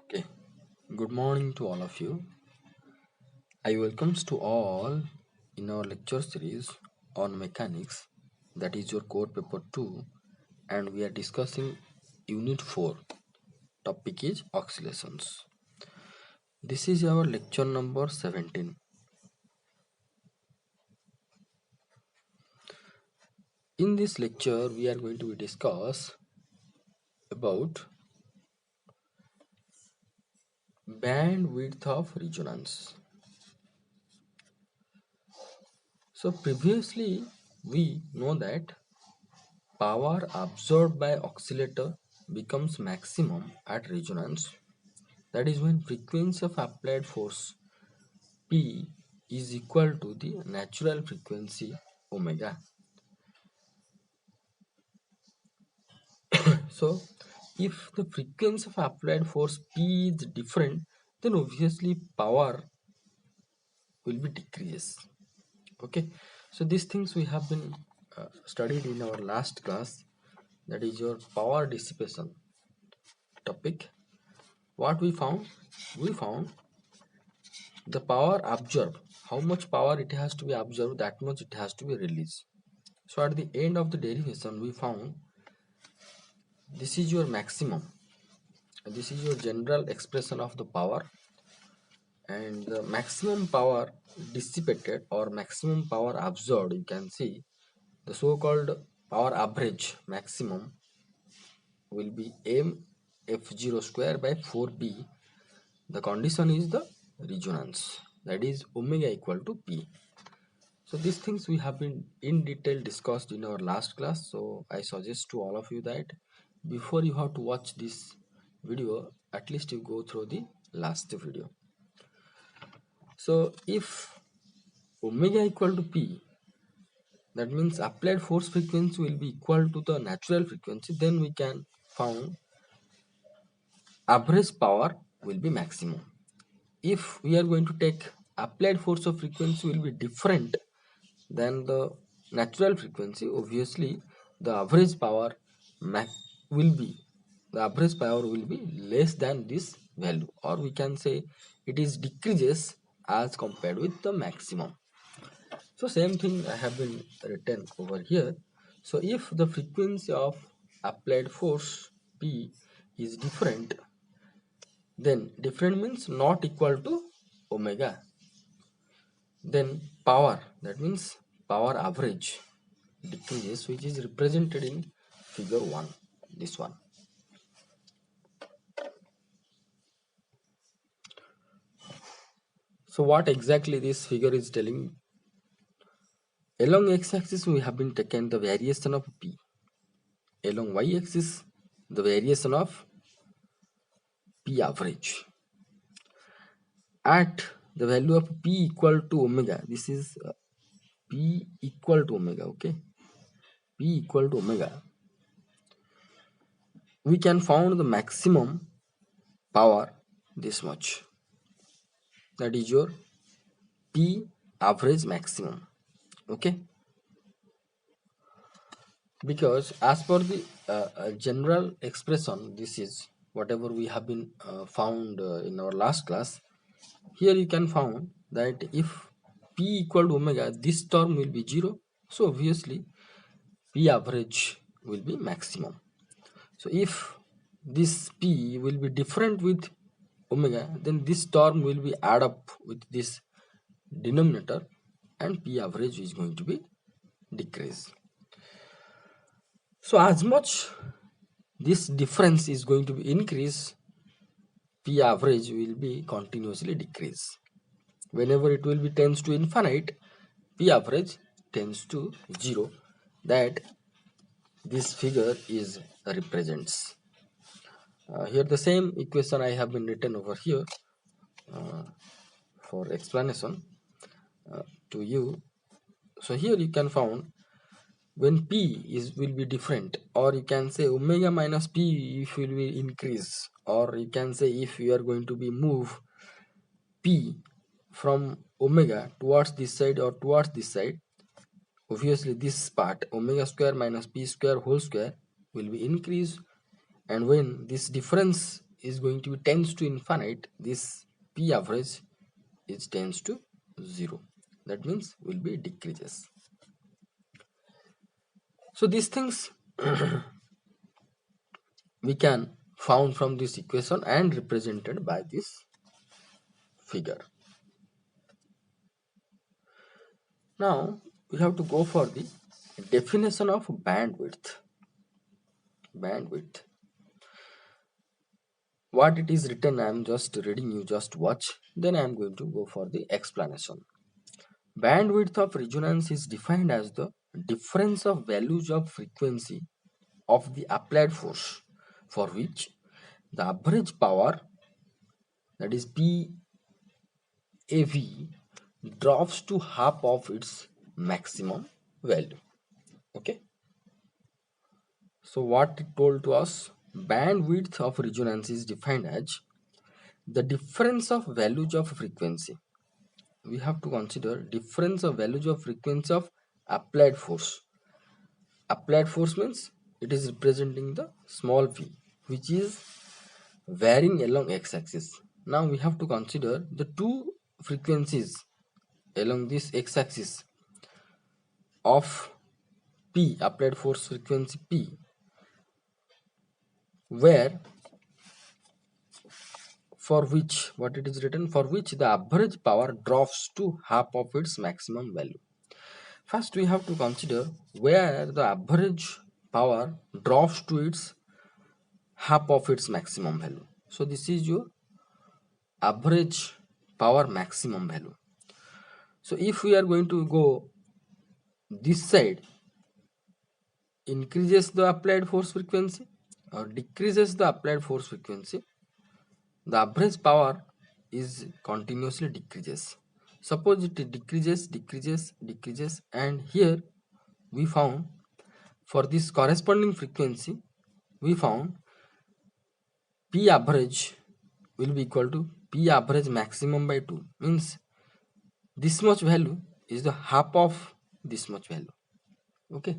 Okay, good morning to all of you. I welcomes to all in our lecture series on mechanics, that is your core paper 2, and we are discussing unit 4. Topic is oscillations. This is our lecture number 17. In this lecture we are going to discuss about bandwidth of resonance. So previously we know that power absorbed by oscillator becomes maximum at resonance. That is when frequency of applied force P is equal to the natural frequency omega. So if the frequency of applied force P is different, then obviously power will be decreased. Okay, so these things we have been studied in our last class, that is your power dissipation topic. What we found? We found the power absorbed, how much power it has to be absorbed, that much it has to be released. So at the end of the derivation we found this is your maximum, this is your general expression of the power, and the maximum power dissipated or maximum power absorbed, you can see the so-called power average maximum will be m f0 square by 4b. The condition is the resonance, that is omega equal to p. So these things we have been in detail discussed in our last class. So I suggest to all of you that before you have to watch this video, at least you go through the last video. So if omega equal to P, that means applied force frequency will be equal to the natural frequency, then we can found average power will be maximum. If we are going to take applied force of frequency will be different than the natural frequency, obviously the average power will be the average power will be less than this value, or we can say it is decreases as compared with the maximum. So same thing I have been written over here. So if the frequency of applied force P is different, then different means not equal to omega, then power, that means power average decreases, which is represented in figure 1, this one. So what exactly this figure is telling? Along x-axis we have been taken the variation of P, along y-axis the variation of P average. At the value of P equal to omega, this is P equal to omega, okay, P equal to omega, we can found the maximum power this much, that is your P average maximum. Okay, because as per the general expression, this is whatever we have been found in our last class. Here you can found that if P equal to omega, this term will be 0, so obviously P average will be maximum. So if this P will be different with omega, then this term will be add up with this denominator and P average is going to be decrease. So as much this difference is going to be increase, P average will be continuously decrease. Whenever it will be tends to infinite, P average tends to 0. That this figure is represents. Here the same equation I have been written over here uh, for explanation to you. So here you can found when P is will be different, or you can say omega minus P if will be increase, or you can say if you are going to be move P from omega towards this side or towards this side, obviously this part omega square minus P square whole square will be increased, and when this difference is going to be tends to infinite, this P average is tends to 0. That means will be decreases. So these things we can found from this equation and represented by this figure. Now we have to go for the definition of bandwidth. Bandwidth. What it is written, I am just reading, you just watch. Then I am going to go for the explanation. Bandwidth of resonance is defined as the difference of values of frequency of the applied force for which the average power, that is PAV, drops to half of its maximum value. Okay. So what it told to us, bandwidth of resonance is defined as the difference of values of frequency. We have to consider difference of values of frequency of applied force. Applied force means it is representing the small p, which is varying along x-axis. Now we have to consider the two frequencies along this x-axis of p, applied force frequency p, where for which, what it is written, for which the average power drops to half of its maximum value. First we have to consider where the average power drops to its half of its maximum value. So this is your average power maximum value. So if we are going to go this side, increases the applied force frequency or decreases the applied force frequency, the average power is continuously decreases. Suppose it decreases, and here we found for this corresponding frequency, we found P average will be equal to P average maximum by 2, means this much value is the half of this much value. Okay.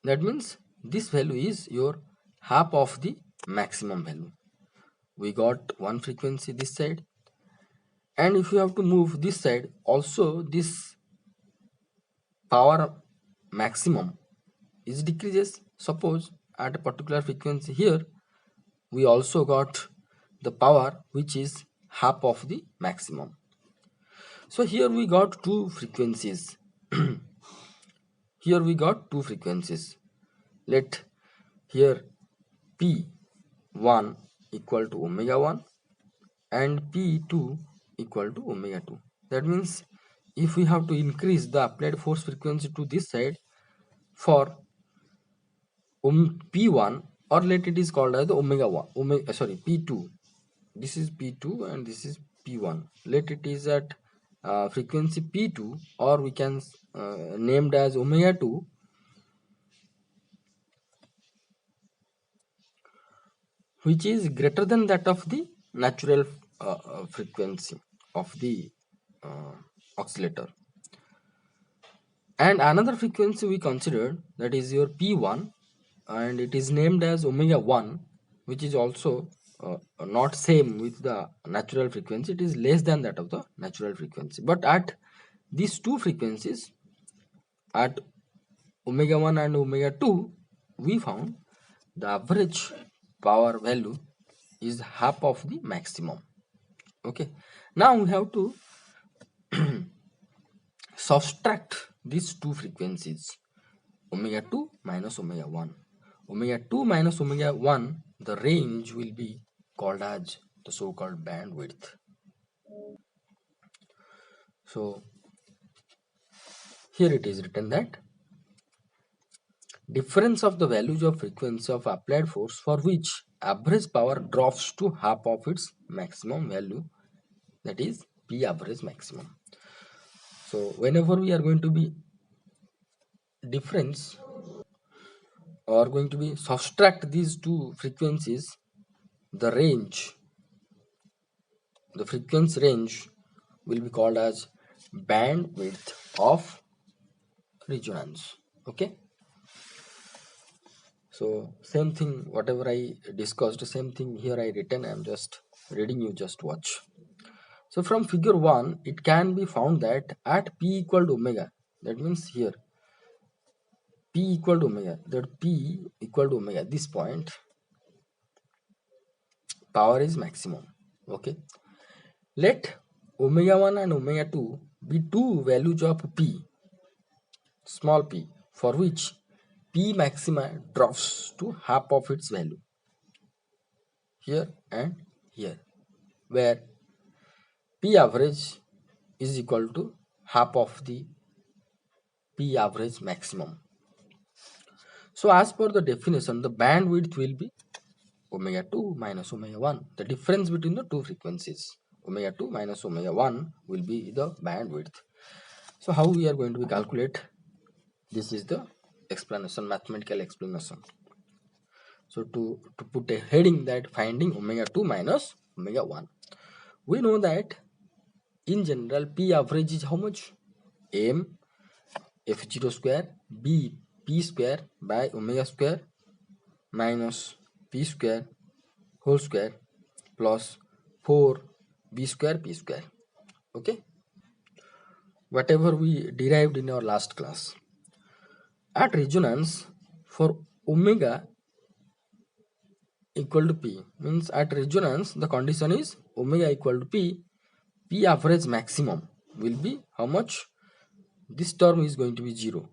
That means this value is your half of the maximum value. We got one frequency this side, and if you have to move this side also, this power maximum is decreases. Suppose at a particular frequency here we also got the power which is half of the maximum. So here we got two frequencies. Here we got two frequencies. Let here P1 equal to omega 1 and P2 equal to omega 2. That means if we have to increase the applied force frequency to this side for P1, or let it is called as the omega 1, sorry, P2. This is P2 and this is P1. Let it is at frequency P2, or we can named as omega 2, which is greater than that of the natural frequency of the oscillator. And another frequency we considered, that is your P1, and it is named as omega 1, which is also not same with the natural frequency. It is less than that of the natural frequency. But at these two frequencies, at omega 1 and omega 2, we found the average power value is half of the maximum. Okay. Now we have to subtract these two frequencies, omega 2 minus omega 1. Omega 2 minus omega 1, the range will be called as the so-called bandwidth. So here it is written that difference of the values of frequency of applied force for which average power drops to half of its maximum value, that is P average maximum. So whenever we are going to be difference or going to be subtract these two frequencies, the range, the frequency range will be called as bandwidth of resonance. Okay. So same thing, whatever I discussed, same thing here I written, I'm just reading, you just watch. So from figure 1 it can be found that at p equal to omega, that means here p equal to omega, that p equal to omega, this point power is maximum. Okay, let omega 1 and omega 2 be two values of p, small p, for which p maxima drops to half of its value, here and here, where p average is equal to half of the p average maximum. So as per the definition, the bandwidth will be omega 2 minus omega 1, the difference between the two frequencies. Omega 2 minus omega 1 will be the bandwidth. So how we are going to calculate? This is the explanation, mathematical explanation. So to put a heading that finding omega 2 minus omega 1, we know that in general P average is how much? M f0 square b p square by omega square minus p square whole square plus 4 b square p square. Okay, whatever we derived in our last class. At resonance, for omega equal to p, means at resonance the condition is omega equal to p, p average maximum will be how much? This term is going to be 0,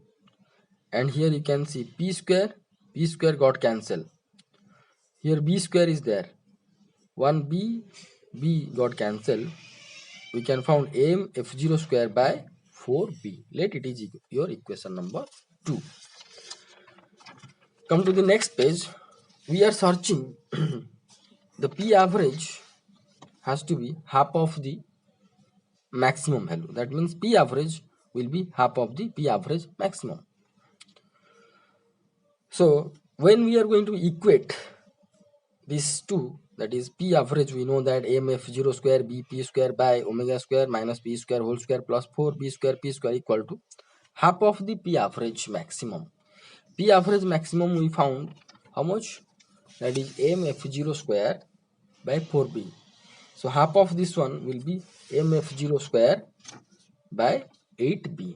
and here you can see p square got cancelled, here b square is there, 1b b got cancelled, we can found m f0 square by 4b. Let it is your equation number 2. Come to the next page, we are searching the p average has to be half of the maximum value, that means p average will be half of the p average maximum. So when we are going to equate these two, that is p average, we know that mf0 square bp square by omega square minus p square whole square plus 4b square p square equal to half of the p average maximum. P average maximum we found how much? That is mf0 square by 4b. So half of this one will be mf0 square by 8b.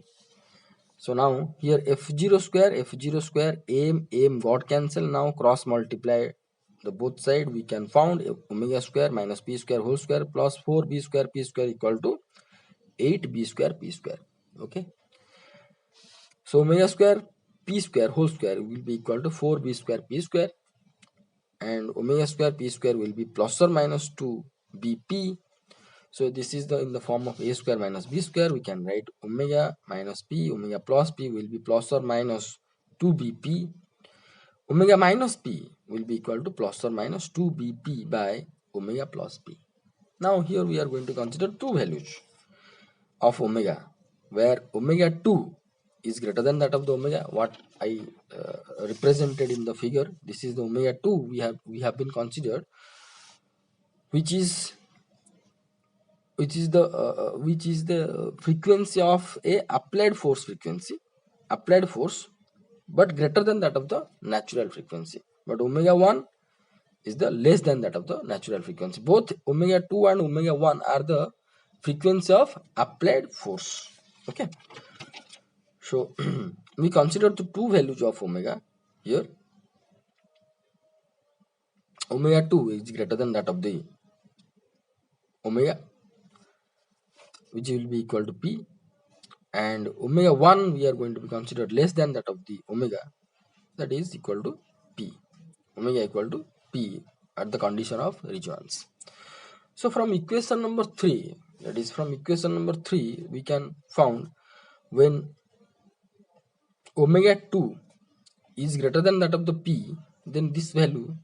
So now here f0 square m got cancelled, now cross multiply the both side, we can found omega square minus p square whole square plus 4b square p square equal to 8b square p square. Okay, so omega square p square whole square will be equal to 4b square p square, and omega square p square will be plus or minus 2 bp. So this is the in the form of a square minus b square, we can write omega minus p, omega plus p will be plus or minus 2 bp, omega minus p will be equal to plus or minus 2 bp by omega plus p. Now here we are going to consider two values of omega, where omega 2 is greater than that of the omega what I represented in the figure. This is the omega 2 we have been considered, which is the frequency of a applied force frequency, but greater than that of the natural frequency. But omega 1 is the less than that of the natural frequency. Both omega 2 and omega 1 are the frequency of applied force. Okay, so we consider the two values of omega here. Omega 2 is greater than that of the omega, which will be equal to p, and omega 1 we are going to be considered less than that of the omega, that is equal to p, omega equal to p at the condition of resonance. So from equation number 3, that is from equation number 3 we can found when omega 2 is greater than that of the p, then this value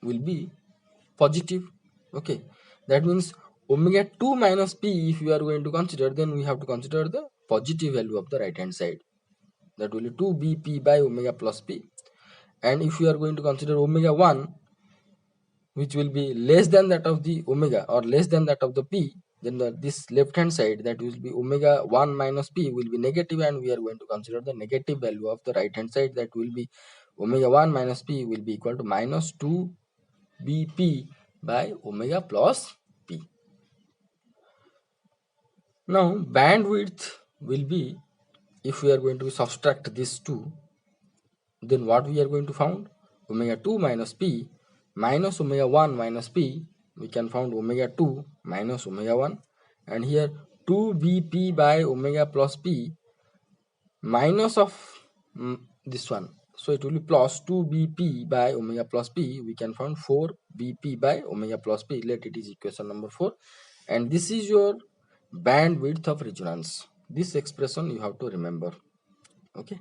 will be positive. Okay, that means omega 2 minus p if we are going to consider, then we have to consider the positive value of the right hand side, that will be 2 bp by omega plus p. And if we are going to consider omega 1, which will be less than that of the omega or less than that of the p, then this left hand side, that will be omega 1 minus p will be negative, and we are going to consider the negative value of the right hand side, that will be omega 1 minus p will be equal to minus 2 bp by omega plus p. Now bandwidth will be, if we are going to subtract these two, then what we are going to found? Omega 2 minus p minus omega 1 minus p, we can found omega 2 minus omega 1, and here 2 bp by omega plus p minus of this one, so it will be plus 2 bp by omega plus p, we can find 4 bp by omega plus p. Let it is equation number 4, and this is your bandwidth of resonance. This expression you have to remember. Okay,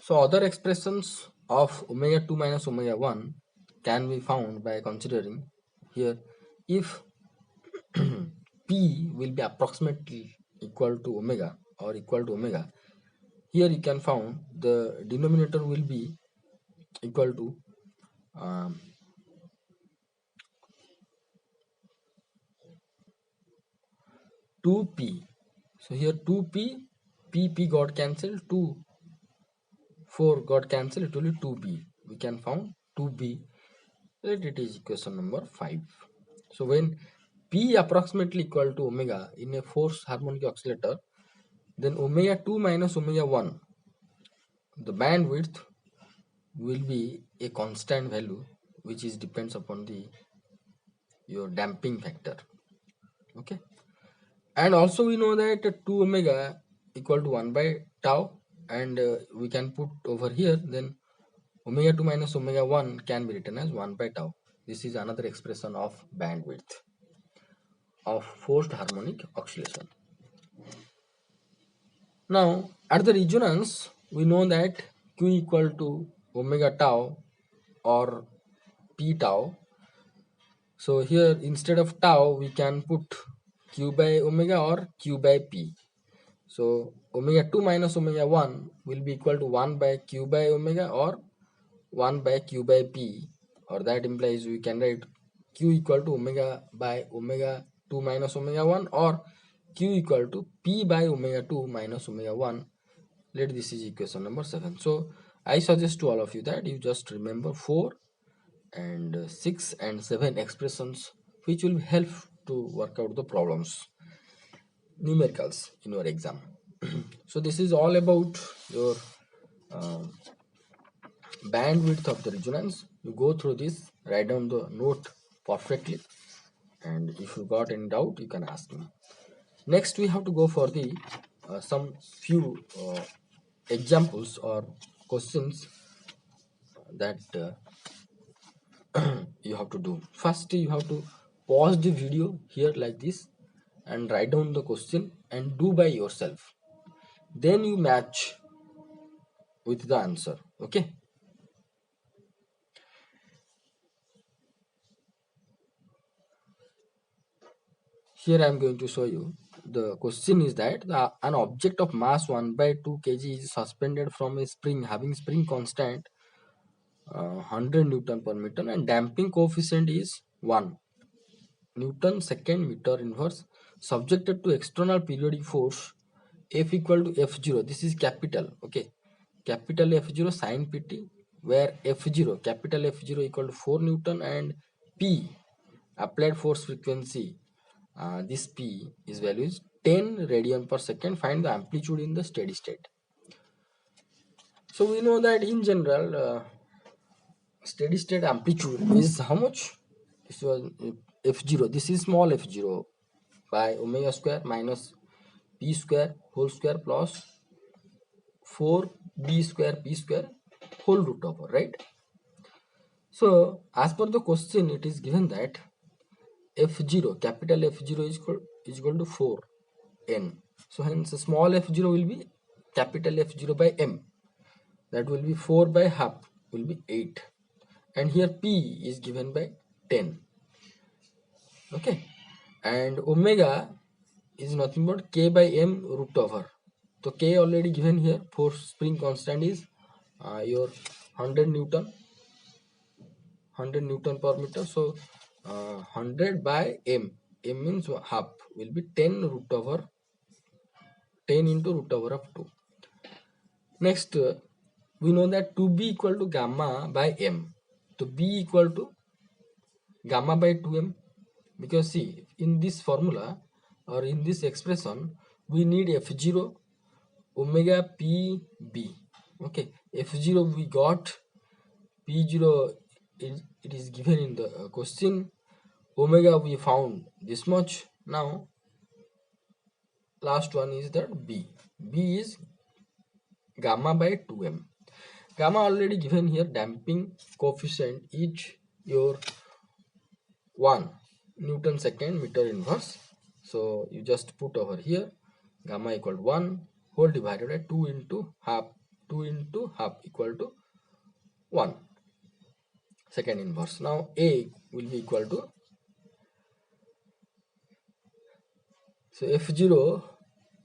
so other expressions of omega 2 minus omega 1 can be found by considering here, if p will be approximately equal to omega or equal to omega, here you can found the denominator will be equal to um, 2p. So here 2p, p got cancelled, 2 4 got cancelled, it will be 2b. We can found 2b. Let it is equation number 5. So when p approximately equal to omega in a forced harmonic oscillator, then omega 2 minus omega 1, the bandwidth will be a constant value which is depends upon the your damping factor. Okay, and also we know that 2 omega equal to 1 by tau, and we can put over here, then omega 2 minus omega 1 can be written as 1 by tau. This is another expression of bandwidth of forced harmonic oscillation. Now at the resonance we know that q equal to omega tau or p tau. So here instead of tau we can put q by omega or q by p. So omega 2 minus omega 1 will be equal to 1 by q by omega or 1 by q by p, or that implies we can write q equal to omega by omega 2 minus omega 1 or q equal to p by omega 2 minus omega 1. Let this is equation number 7. So I suggest to all of you that you just remember 4 and 6 and 7 expressions which will help to work out the problems, numericals in your exam. So this is all about your uh, bandwidth of the resonance. You go through this, write down the note perfectly, and if you got any doubt you can ask me. Next we have to go for the some few examples or questions that you have to do. First you have to pause the video here like this and write down the question and do by yourself, then you match with the answer. Okay, here I am going to show you. The question is that an object of mass 1 by 2 kg is suspended from a spring having spring constant 100 Newton per meter and damping coefficient is 1 Newton second meter inverse, subjected to external periodic force F equal to F0. This is capital, okay, capital F0 sin pt, where F0, capital F0 equal to 4 Newton, and P, applied force frequency, this P is value is 10 radian per second. Find the amplitude in the steady state. So we know that in general steady state amplitude is how much? This was f0. This is small f0 by omega square minus p square whole square plus 4b square p square whole root over, right? So as per the question it is given that f0, capital F0 is equal to 4n. So hence small f0 will be capital F0 by m, that will be 4 by half, will be 8, and here p is given by 10. Okay, and omega is nothing but k by m root over. So k already given here, force spring constant is your 100 Newton, 100 Newton per meter. So 100 by m, m means half, will be 10 root over 10 into root over of 2. Next, we know that 2b equal to gamma by m. So b equal to gamma by 2m, because see, in this formula or in this expression we need f0 omega pb. Okay, f0 we got, p0 it is given in the question, omega we found this much. Now last one is that b is gamma by 2m. Gamma already given here, damping coefficient is your 1 Newton second meter inverse. So you just put over here gamma equal to 1 whole divided by 2 into half. 2 into half equal to 1 second inverse. Now A will be equal to, so F0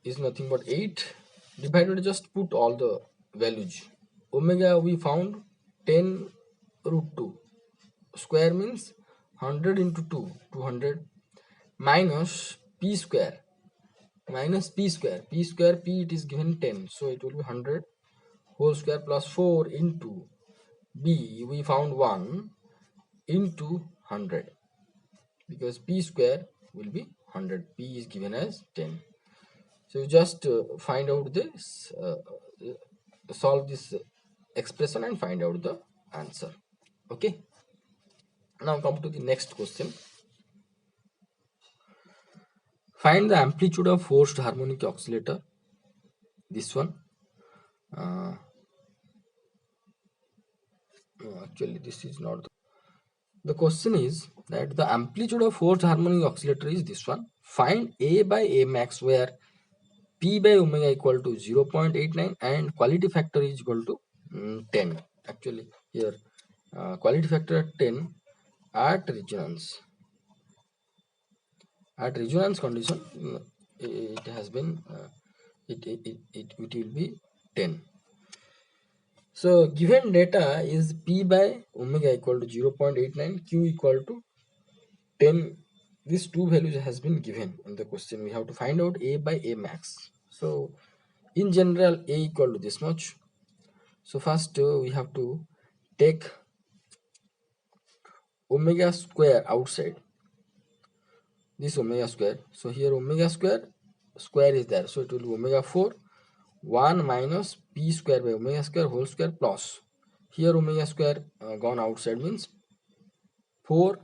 is nothing but 8 divided, just put all the values. Omega we found 10 root 2, square means 100 into 2, 200, minus p square, p it is given 10, so it will be 100 whole square plus 4 into b we found 1 into 100, because p square will be 100, p is given as 10. So you just find out this, solve this expression and find out the answer. Okay, now come to the next question. Find the amplitude of forced harmonic oscillator. This one, uh, no, actually this is not the question. Is that the amplitude of forced harmonic oscillator is this one. Find A by A max where P by omega equal to 0.89 and quality factor is equal to 10. Actually here quality factor at 10 at resonance. At resonance condition, it has been it will be 10. So given data is P by omega equal to 0.89, Q equal to 10. These two values has been given in the question. We have to find out A by A max. So in general A equal to this much. So first we have to take omega square outside, this omega square. So here omega square is there, so it will be omega 4 1 minus p square by omega square whole square plus, here omega square gone outside means 4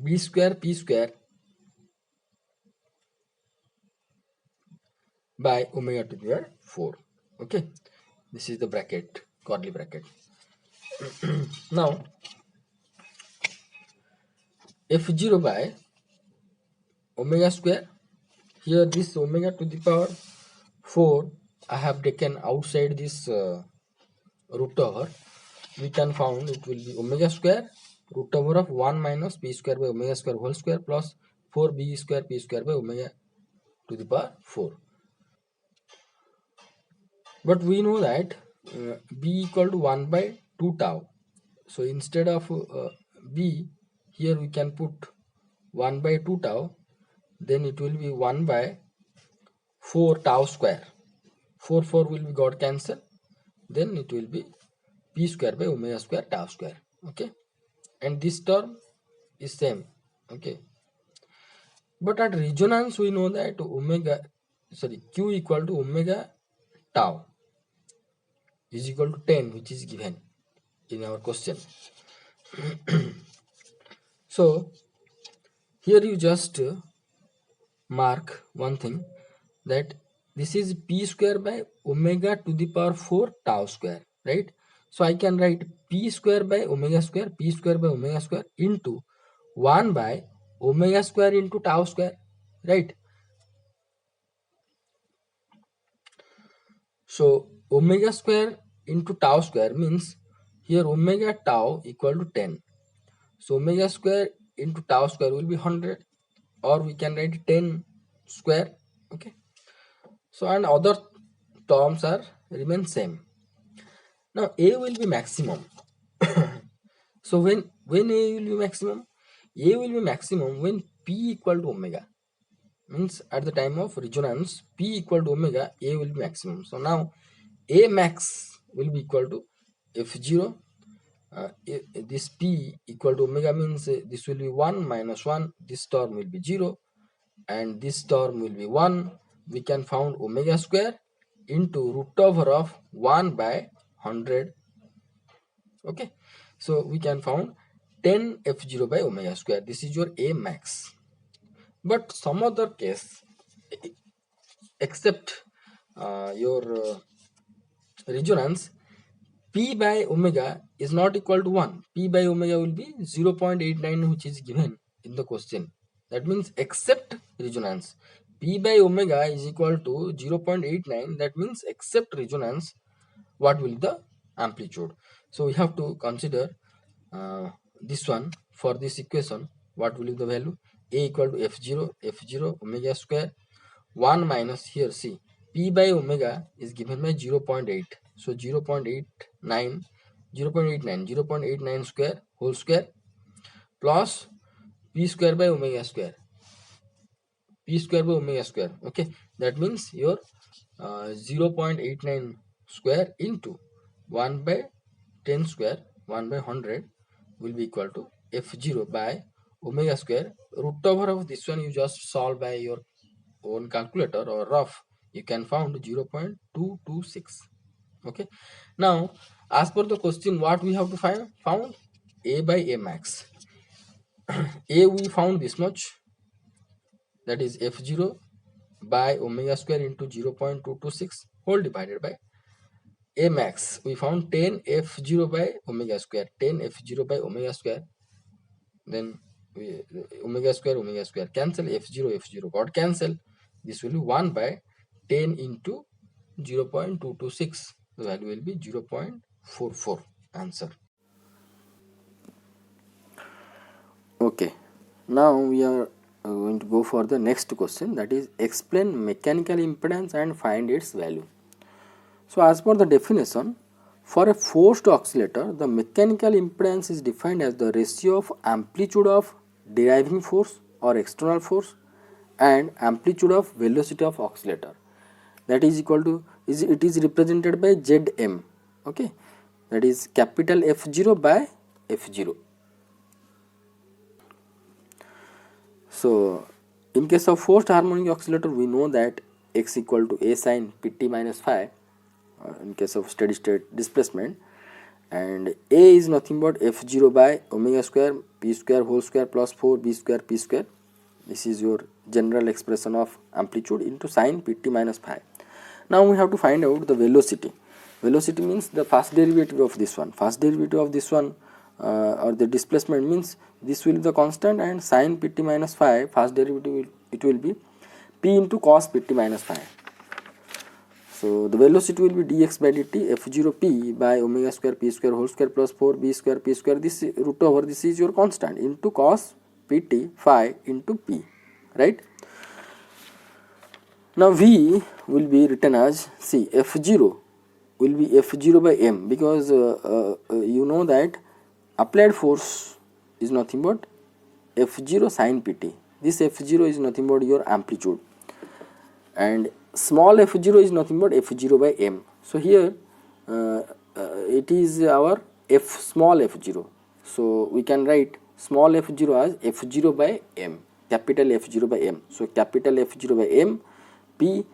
b square p square by omega to the power 4. Okay, this is the bracket, curly bracket. Now f0 by omega square, here this omega to the power 4 I have taken outside this root over, we can found it will be omega square root over of 1 minus p square by omega square whole square plus 4b square p square by omega to the power 4. But we know that b equal to 1 by 2 tau. So instead of b, here we can put 1 by 2 tau, then it will be 1 by 4 tau square. 4 will be got cancel, then it will be p square by omega square tau square. Okay, and this term is same. Okay, but at resonance we know that q equal to omega tau is equal to 10, which is given in our question. So here you just mark one thing, that this is p square by omega to the power 4 tau square, right? So I can write p square by omega square, p square by omega square into 1 by omega square into tau square, right? So omega square into tau square means here omega tau equal to 10. So omega square into tau square will be 100, or we can write 10 square. Okay. So and other terms are remain same. Now A will be maximum. So when A will be maximum? A will be maximum when P equal to omega. means at the time of resonance P equal to omega, A will be maximum. So now A max will be equal to F0. This P equal to omega means this will be 1 minus 1, this term will be 0, and this term will be 1. We can found omega square into root over of 1 by 100. Okay, so we can found 10 F0 by omega square. This is your A max. But some other case, except your resonance, P by omega is not equal to 1. P by omega will be 0.89, which is given in the question. That means except resonance, P by omega is equal to 0.89. That means except resonance, what will the amplitude? So we have to consider this one for this equation. What will be the value? A equal to F0 omega square 1 minus, here see, P by omega is given by 0.8. So 0.89 square whole square plus P square by omega square. P square by omega square. Okay, that means your 0.89 square into 1 by 10 square 1 by 100 will be equal to F0 by omega square. Root over of this one you just solve by your own calculator or rough, you can found 0.226. Okay, now as per the question, what we have to found A by A max. A we found this much, that is F0 by omega square into 0.226 whole divided by A max. We found 10 F0 by omega square, 10 F0 by omega square. Then we, omega square cancel, F0 got cancel. This will be 1 by 10 into 0.226. The value will be 0.44. Answer. Okay, now we are going to go for the next question, that is explain mechanical impedance and find its value. So as per the definition, for a forced oscillator, the mechanical impedance is defined as the ratio of amplitude of deriving force or external force and amplitude of velocity of oscillator. That is equal to, it is represented by Zm. Okay, that is capital F0 by F0. So in case of forced harmonic oscillator, we know that x equal to a sine pt minus phi in case of steady state displacement, and a is nothing but F0 by omega square p square whole square plus 4b square p square. This is your general expression of amplitude into sine pt minus phi. Now we have to find out the velocity. Velocity means the first derivative of this one. First derivative of this one or the displacement means this will be the constant, and sine pt minus phi first derivative it will be p into cos pt minus phi. So the velocity will be dx by dt F0 p by omega square p square whole square plus 4b square p square. This root over this is your constant into cos pt phi into p, right? Now v will be written as, see, F0 will be F0 by m, because you know that applied force is nothing but F0 sin pt. This F0 is nothing but your amplitude, and small F0 is nothing but F0 by m. So here it is our F small F0. So we can write small F0 as F0 by m, capital F0 by m. So capital F0 by m, p,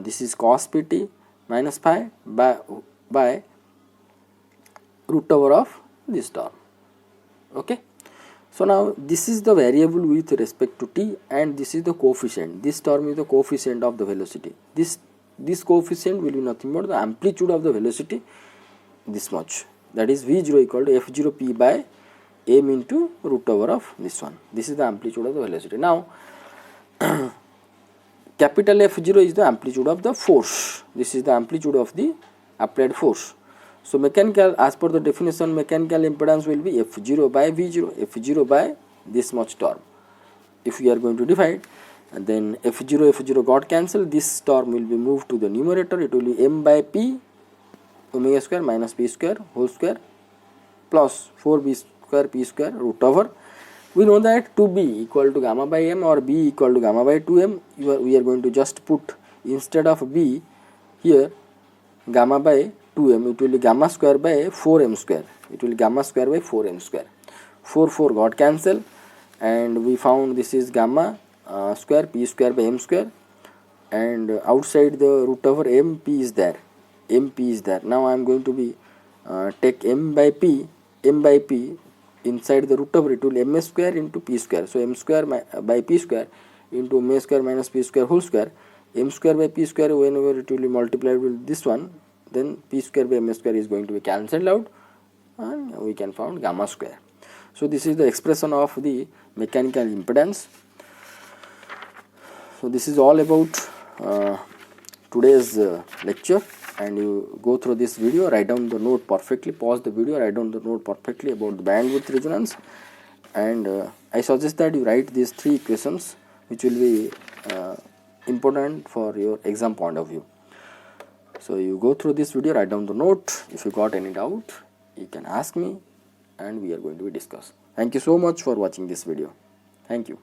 this is cos pt minus phi by root over of this term. Okay. So now this is the variable with respect to t, and this is the coefficient. This term is the coefficient of the velocity. This coefficient will be nothing but the amplitude of the velocity, this much. That is v0 equal to f0 p by m into root over of this one. This is the amplitude of the velocity. Now capital F0 is the amplitude of the force. This is the amplitude of the applied force. So mechanical, as per the definition, mechanical impedance will be F0 by V0, F0 by this much term. If we are going to divide, and then F0 got cancelled, this term will be moved to the numerator. It will be m by p omega square minus p square whole square plus 4b square p square root over. We know that to B equal to gamma by M or B equal to gamma by 2M, we are going to just put instead of B here gamma by 2M, it will be gamma square by 4M square. It will be gamma square by 4M square. 4 got cancel, and we found this is gamma square P square by M square, and outside the root over M, P is there. M P is there. Now I am going to be take M by P inside the root over, it will M square into P square. So M square by P square into M square minus P square whole square. M square by P square, whenever it will be multiplied with this one, then P square by M square is going to be cancelled out, and we can find gamma square. So this is the expression of the mechanical impedance. So this is all about today's lecture, and you go through this video, write down the note perfectly, pause the video, write down the note perfectly about the bandwidth resonance, and I suggest that you write these 3 equations, which will be important for your exam point of view. So you go through this video, write down the note. If you got any doubt, you can ask me, and we are going to discuss. Thank you so much for watching this video. Thank you.